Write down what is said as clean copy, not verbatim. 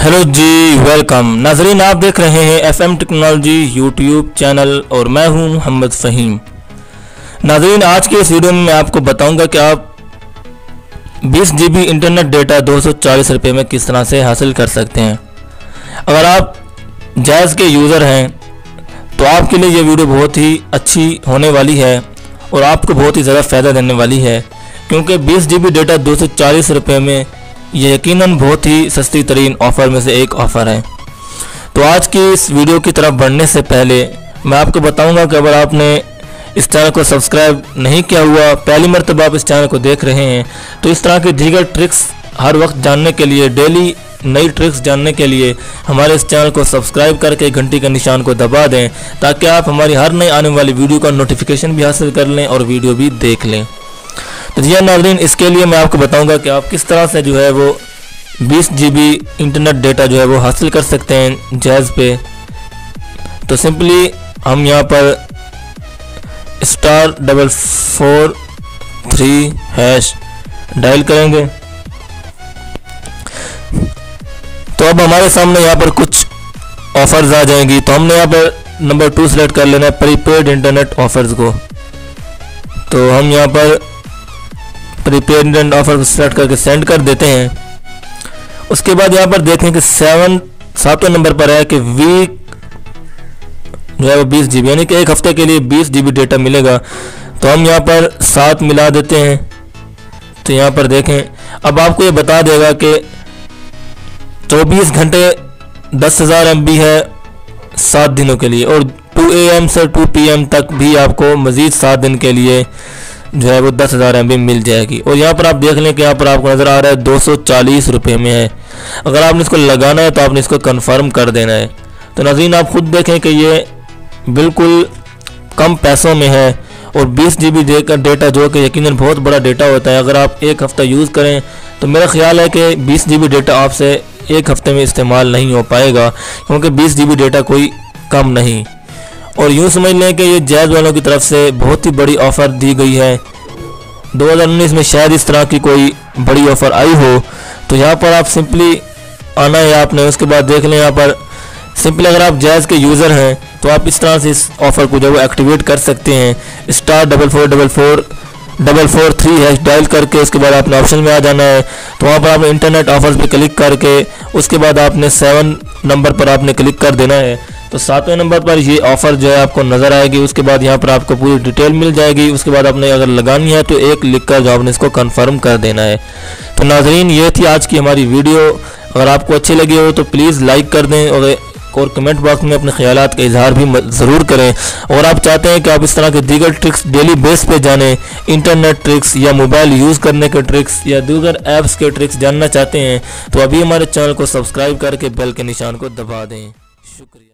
Hello जी, welcome नाजरीन। आप देख रहे हैं FM टेक्नोलॉजी यूट्यूब चैनल और मैं हूं मोहम्मद फ़हीम। नाजरीन, आज के इस वीडियो में मैं आपको बताऊंगा कि आप 20 GB इंटरनेट डेटा 240 रुपये में किस तरह से हासिल कर सकते हैं। अगर आप जायज़ के यूज़र हैं तो आपके लिए ये वीडियो बहुत ही अच्छी होने वाली है और आपको बहुत ही ज़्यादा फ़ायदा देने वाली है, क्योंकि 20 GB डेटा 240 रुपये में ये यकीनन बहुत ही सस्ती तरीन ऑफ़र में से एक ऑफ़र है। तो आज की इस वीडियो की तरफ बढ़ने से पहले मैं आपको बताऊंगा कि अगर आपने इस चैनल को सब्सक्राइब नहीं किया हुआ, पहली मरतबा आप इस चैनल को देख रहे हैं, तो इस तरह की दीगर ट्रिक्स हर वक्त जानने के लिए, डेली नई ट्रिक्स जानने के लिए हमारे इस चैनल को सब्सक्राइब करके घंटी के निशान को दबा दें, ताकि आप हमारी हर नई आने वाली वीडियो का नोटिफिकेशन भी हासिल कर लें और वीडियो भी देख लें। तो जी नाज़रीन, इसके लिए मैं आपको बताऊंगा कि आप किस तरह से जो है वो 20 GB इंटरनेट डेटा जो है वो हासिल कर सकते हैं जायज़ पे। तो सिंपली हम यहाँ पर *443# डायल करेंगे। तो अब हमारे सामने यहाँ पर कुछ ऑफर्स आ जाएंगी। तो हमने यहाँ पर नंबर 2 सेलेक्ट कर लेना है, प्रीपेड इंटरनेट ऑफर्स को। तो हम यहाँ पर प्रीपेड इंटरनेट ऑफर सेलेक्ट करके सेंड कर देते हैं। उसके बाद यहाँ पर देखें कि 7वें नंबर पर है कि वीक जो है वो 20 GB, यानी कि एक हफ्ते के लिए 20 GB डेटा मिलेगा। तो हम यहाँ पर 7 मिला देते हैं। तो यहाँ पर देखें, अब आपको ये बता देगा कि 24 घंटे 10,000 MB है 7 दिनों के लिए, और 2 AM से 2 PM तक भी आपको मज़ीद 7 दिन के लिए जो है वो 10,000 MB मिल जाएगी। और यहाँ पर आप देख लें कि यहाँ पर आपको नज़र आ रहा है 240 रुपये में है। अगर आपने इसको लगाना है तो आपने इसको कंफर्म कर देना है। तो नाज़रीन, आप खुद देखें कि ये बिल्कुल कम पैसों में है और 20 GB डेटा जो कि यकीनन बहुत बड़ा डेटा होता है, अगर आप एक हफ़्ता यूज़ करें तो मेरा ख्याल है कि 20 GB डेटा आपसे एक हफ़्ते में इस्तेमाल नहीं हो पाएगा, क्योंकि 20 GB डेटा कोई कम नहीं। और यूँ समझ लें कि ये जायज़ वालों की तरफ से बहुत ही बड़ी ऑफ़र दी गई है। 2019 में शायद इस तरह की कोई बड़ी ऑफ़र आई हो। तो यहाँ पर आप सिंपली आना है आपने। उसके बाद देख लें यहाँ पर सिंपली अगर आप जायज़ के यूज़र हैं तो आप इस तरह से इस ऑफ़र को जो वो एक्टिवेट कर सकते हैं। *4444443# डायल करके उसके बाद आपने ऑप्शन में आ जाना है। तो वहाँ पर आपने इंटरनेट ऑफर्स पे क्लिक करके उसके बाद आपने 7 नंबर पर आपने क्लिक कर देना है। तो 7वें नंबर पर ये ऑफ़र जो है आपको नज़र आएगी। उसके बाद यहाँ पर आपको पूरी डिटेल मिल जाएगी। उसके बाद आपने अगर लगानी है तो एक लिख कर जो आपने इसको कंफर्म कर देना है। तो नाज़रीन, ये थी आज की हमारी वीडियो। अगर आपको अच्छी लगी हो तो प्लीज़ लाइक कर दें और कमेंट बॉक्स में अपने ख्यालात का इजहार भी ज़रूर करें। और आप चाहते हैं कि आप इस तरह के दीगर ट्रिक्स डेली बेस पे जानें, इंटरनेट ट्रिक्स या मोबाइल यूज़ करने के ट्रिक्स या दीगर ऐप्स के ट्रिक्स जानना चाहते हैं, तो अभी हमारे चैनल को सब्सक्राइब करके बेल के निशान को दबा दें। शुक्रिया।